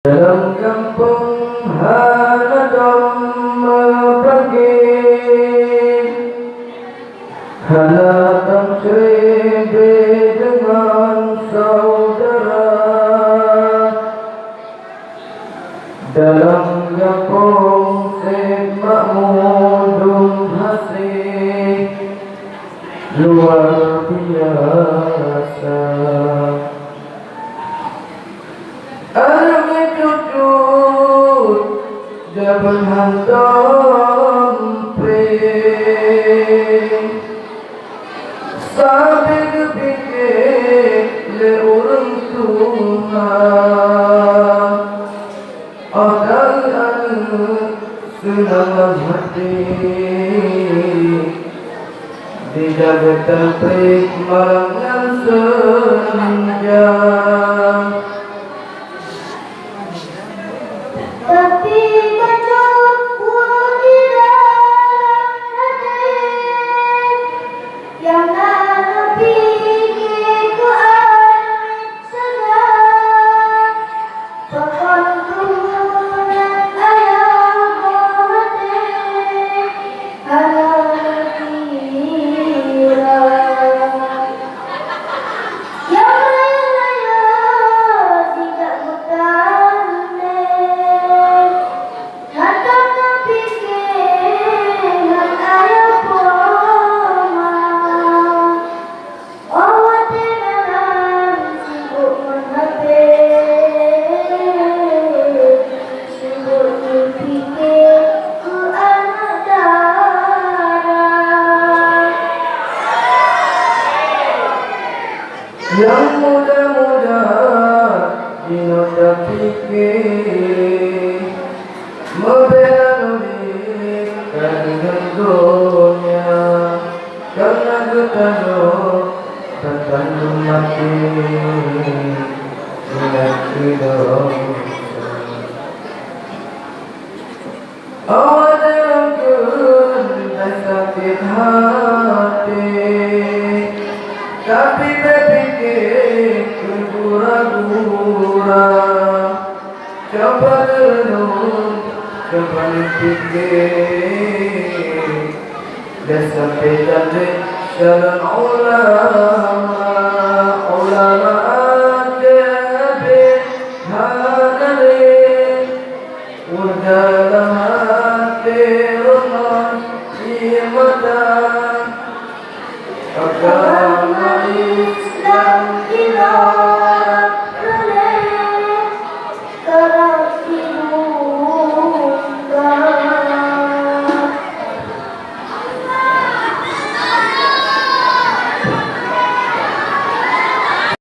Dalam kampung Hanadom pergi Hanadom cerita dengan saudara. Dalam kampung semak mudung hasih luar biasa. Jaban hantam pring sampai kepikir le orang tua akan senang hati di jabatan pring malam senja. Yang muda-muda dinoda fikir membela dunia dengan dunia karena ketano dan kandung mati dengan hidup. Awal dalam dan sakit hati tapi berpikir bergura-gura. Coba renung, coba fikir dan sampai jadi jalan ulama